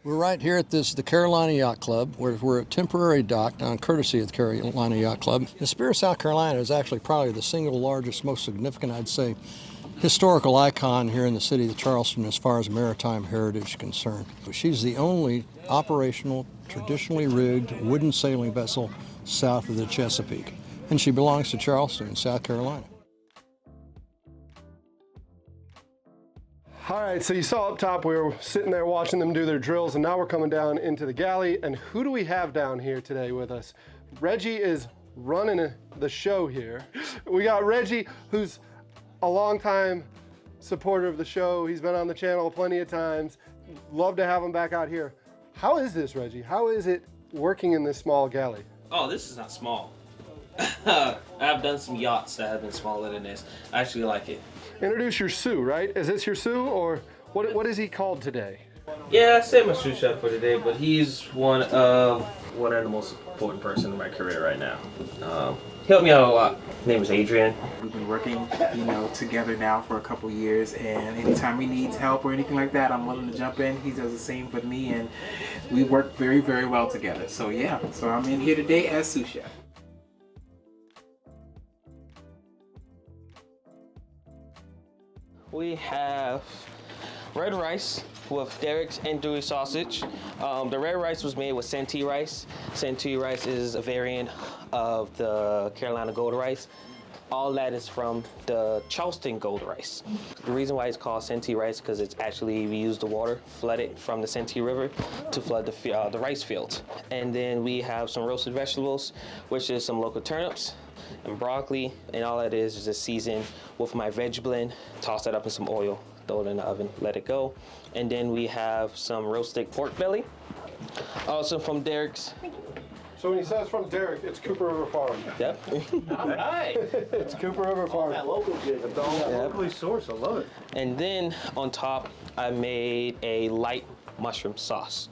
We're right here at the Carolina Yacht Club, where we're at temporary dock on courtesy of the Carolina Yacht Club. The Spirit of South Carolina is actually probably the single largest, most significant, I'd say, historical icon here in the city of Charleston as far as maritime heritage is concerned. She's the only operational, traditionally rigged wooden sailing vessel south of the Chesapeake, and she belongs to Charleston in South Carolina. All right, so you saw up top we were sitting there watching them do their drills, and now we're coming down into the galley. And who do we have down here today with us? Reggie is running the show here. We got Reggie, who's a longtime supporter of the show. He's been on the channel plenty of times. Love to have him back out here. How is this, Reggie? How is it working in this small galley? Oh, this is not small. I've done some yachts that have been smaller than this. I actually like it. Introduce your Sous, right? Is this your Sous, or what is he called today? Yeah, I say my sous chef for today, but he's one of the most important person in my career right now. He helped me out a lot. His name is Adrian. We've been working, together now for a couple years, and anytime he needs help or anything like that, I'm willing to jump in. He does the same for me, and we work very, very well together. So yeah, so I'm in here today as sous chef. We have red rice with Derek's andouille sausage. The red rice was made with Santee rice. Santee rice is a variant of the Carolina gold rice. All that is from the Charleston gold rice. The reason why it's called Santee rice because it's actually, we use the water, flood it from the Santee River to flood the rice fields. And then we have some roasted vegetables, which is some local turnips and broccoli, and all that is just seasoned with my veg blend, toss that up in some oil, throw it in the oven, let it go. And then we have some roasted pork belly, also from Derek's. So when he says from Derek, it's Cooper River Farm. Yep. All right. It's Cooper River Farm. That local jig. It's all locally sourced. I love it. And then on top, I made a light mushroom sauce.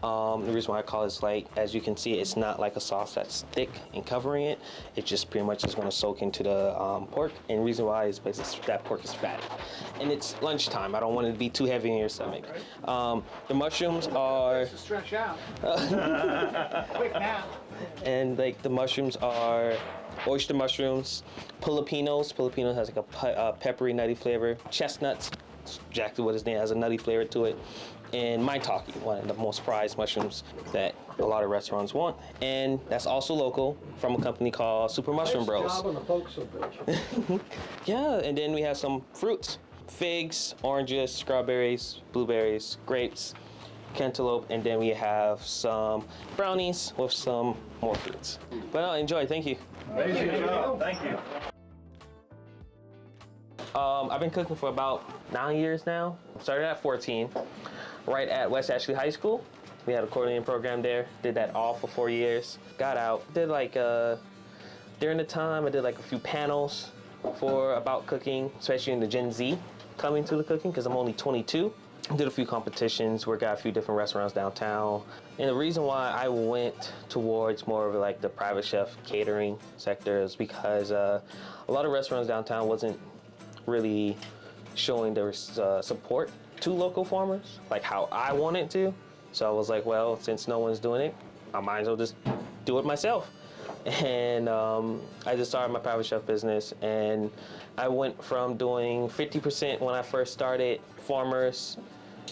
The reason why I call it light, as you can see, it's not like a sauce that's thick and covering it. It just pretty much is going to soak into the pork. And the reason why is because that pork is fatty. And it's lunchtime. I don't want it to be too heavy in your stomach. The mushrooms are... Stretch out. Quick nap. And like the mushrooms are oyster mushrooms, jalapenos. Jalapeno has like a peppery, nutty flavor. Chestnuts, exactly what his name has, a nutty flavor to it. And maitake, one of the most prized mushrooms that a lot of restaurants want. And that's also local from a company called Super Mushroom Bros. Nice job on the focus page. Yeah, and then we have some fruits. Figs, oranges, strawberries, blueberries, grapes, cantaloupe, and then we have some brownies with some more fruits. But enjoy, thank you. Amazing job. Thank you. I've been cooking for about 9 years now. Started at 14, right at West Ashley High School. We had a culinary program there. Did that all for 4 years. Got out. Did like, during the time, I did like a few panels about cooking, especially in the Gen Z coming to the cooking, because I'm only 22. Did a few competitions, worked at a few different restaurants downtown. And the reason why I went towards more of like the private chef catering sector is because a lot of restaurants downtown wasn't really showing their support to local farmers, like how I wanted to. So I was like, well, since no one's doing it, I might as well just do it myself. And I just started my private chef business, and I went from doing 50% when I first started farmers,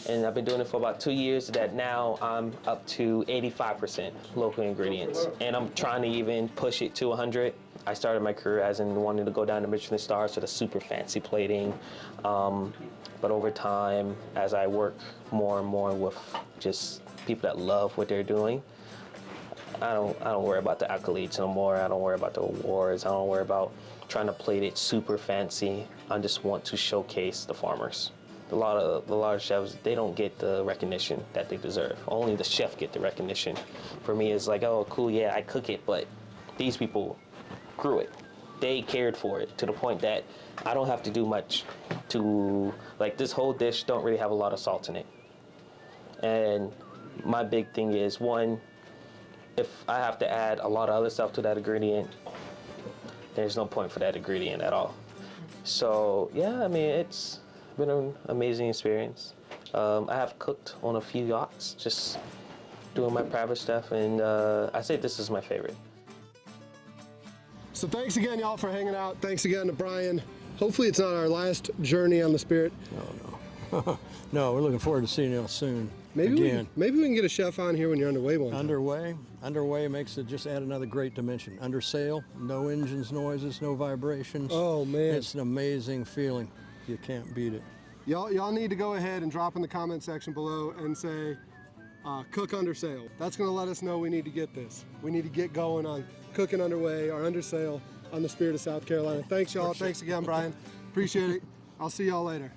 and I've been doing it for about 2 years, that now I'm up to 85% local ingredients. And I'm trying to even push it to 100. I started my career as in wanting to go down to Michelin stars, so the super fancy plating. But over time, as I work more and more with just people that love what they're doing, I don't worry about the accolades no more. I don't worry about the awards. I don't worry about trying to plate it super fancy. I just want to showcase the farmers. A lot of chefs, they don't get the recognition that they deserve. Only the chef get the recognition. For me, it's like, oh, cool, yeah, I cook it, but these people grew it. They cared for it to the point that I don't have to do much to, like, this whole dish don't really have a lot of salt in it. And my big thing is, one, if I have to add a lot of other stuff to that ingredient, there's no point for that ingredient at all. So yeah, I mean, it's been an amazing experience. I have cooked on a few yachts, just doing my private stuff, and I say this is my favorite. So thanks again, y'all, for hanging out. Thanks again to Brian. Hopefully it's not our last journey on the Spirit. No. No, we're looking forward to seeing y'all soon. Maybe again. maybe we can get a chef on here when you're underway one time. Underway makes it just add another great dimension. Under sail, no engines noises, no vibrations. Oh, man. It's an amazing feeling. You can't beat it. Y'all need to go ahead and drop in the comment section below and say, cook under sail. That's gonna let us know we need to get this. We need to get going on cooking underway or under sail on the Spirit of South Carolina. Thanks, y'all. Thanks again, Brian. Appreciate it. I'll see y'all later.